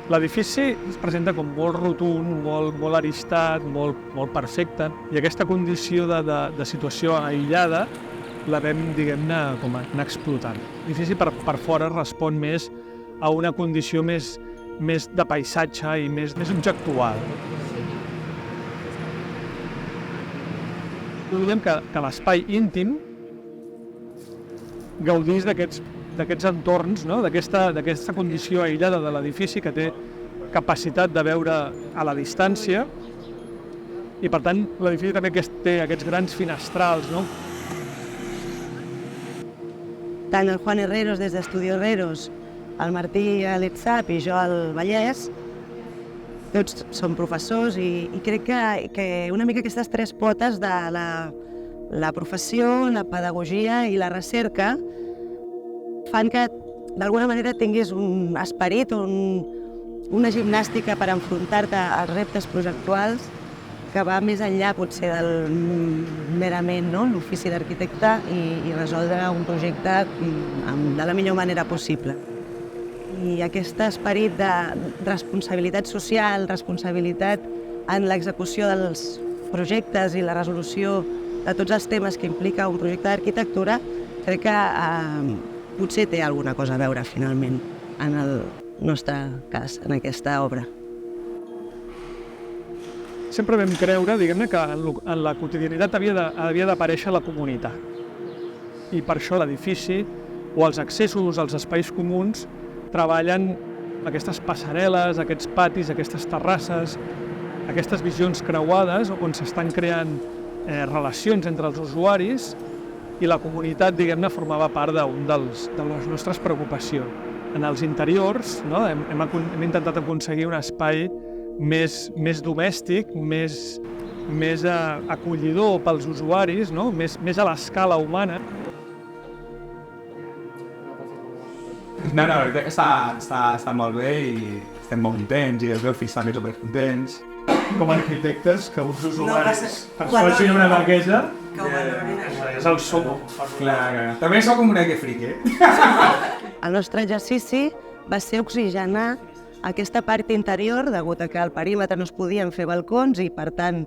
L'edifici es presenta com molt rotund, molt aristat, molt perfecte, i aquesta condició de situació aïllada la vam, diguem-ne, com anar explotant. L'edifici per fora respon més a una condició més de paisatge i més objectual. Volem que l'espai íntim gaudís d'aquests entorns, no? d'aquesta condició aïllada de l'edifici que té capacitat de veure a la distància, i per tant l'edifici també té aquests grans finestrals, no? Tant el Juan Herreros des d'Estudi Herreros, el Martí a l'ETSAP i jo al Vallès, tots som professors i crec que una mica aquestes tres potes de la professió, la pedagogia i la recerca fan que d'alguna manera tinguis un esperit o una gimnàstica per enfrontar-te als reptes projectuals que va més enllà potser del merament l'ofici d'arquitecte i resoldre un projecte de la millor manera possible. I aquest esperit de responsabilitat social, responsabilitat en l'execució dels projectes i la resolució de tots els temes que implica un projecte d'arquitectura, crec que potser té alguna cosa a veure finalment en el nostre cas, en aquesta obra. Sempre vam creure, diguem-ne, que en la quotidianitat havia d'aparèixer la comunitat. I per això l'edifici o els accessos als espais comuns treballen aquestes passarel·les, aquests patis, aquestes terrasses, aquestes visions creuades on s'estan creant relacions entre els usuaris, i la comunitat, diguem-ne, formava part de les nostres preocupacions. En els interiors, no, hem intentat aconseguir un espai més domèstic, més acollidor pels usuaris, no? més a l'escala humana. No, la veritat que està molt bé i estem molt contents i els meus fills també supercontents. Com a arquitectes, que uns usuaris ens facin una maqueta és el som. Clar. També sóc com un friki, El nostre exercici va ser oxigenar aquesta part interior, degut a que al perímetre no es podien fer balcons i, per tant,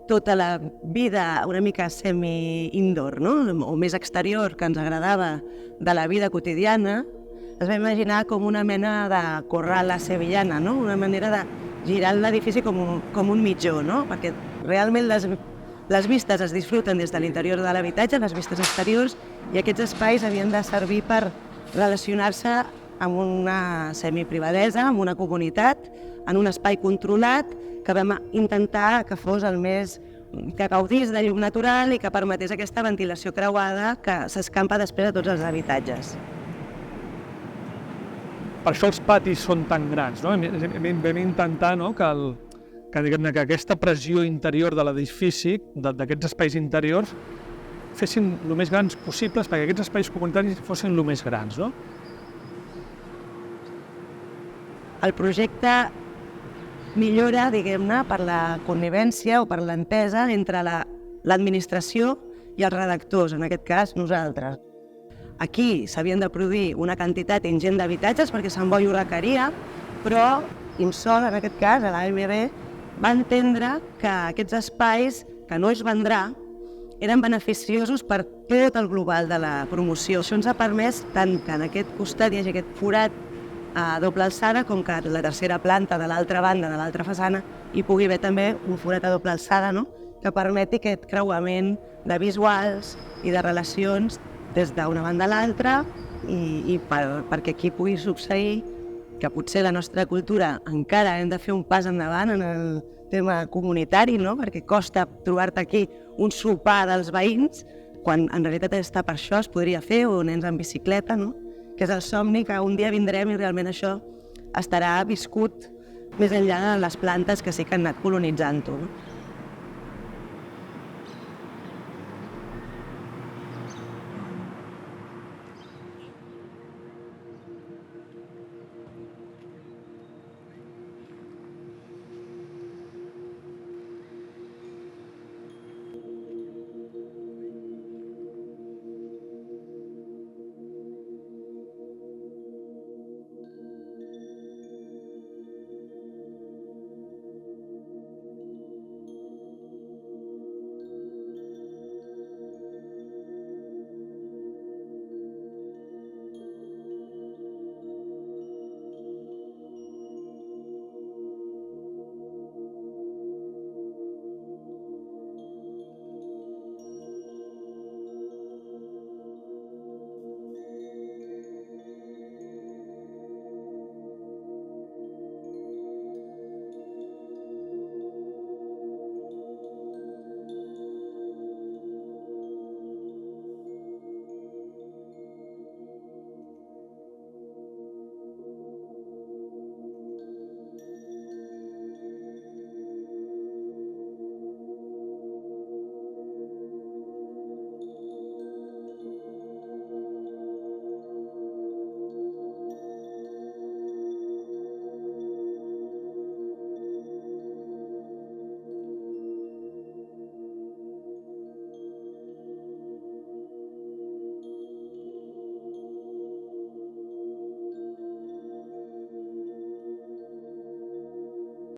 tota la vida una mica semi-indoor, o més exterior, que ens agradava de la vida quotidiana, es va imaginar com una mena de corral a sevillana, una manera de girar l'edifici com un mitjó, perquè realment les vistes es disfruten des de l'interior de l'habitatge, les vistes exteriors, i aquests espais havien de servir per relacionar-se amb una semiprivadesa, amb una comunitat, en un espai controlat, que vam intentar que fos que gaudís de llum natural i que permetés aquesta ventilació creuada que s'escampa després de tots els habitatges. Per això els patis són tan grans, no? Vam intentar que aquesta pressió interior de l'edifici, d'aquests espais interiors, fessin el més grans possibles, perquè aquests espais comunitaris fossin el més grans, no? El projecte millora, diguem-ne, per la connivència o per l'entesa entre l'administració i els redactors, en aquest cas nosaltres. Aquí s'havien de produir una quantitat ingent d'habitatges perquè Sant Boi ho requeria, però IMSOL, en aquest cas, a l'AMB, va entendre que aquests espais, que no es vendrà, eren beneficiosos per tot el global de la promoció. Això ens ha permès tant que en aquest costat hi hagi aquest forat a doble alçada com que la tercera planta de l'altra banda, de l'altra façana, hi pugui haver també un forat a doble alçada, que permeti aquest creuament de visuals i de relacions des d'una banda a l'altra i perquè aquí pugui succeir que potser la nostra cultura encara hem de fer un pas endavant en el tema comunitari, perquè costa trobar-te aquí un sopar dels veïns, quan en realitat està per això, es podria fer, o nens en bicicleta, que és el somni que un dia vindrem i realment això estarà viscut més enllà de les plantes que sí que han anat colonitzant-ho.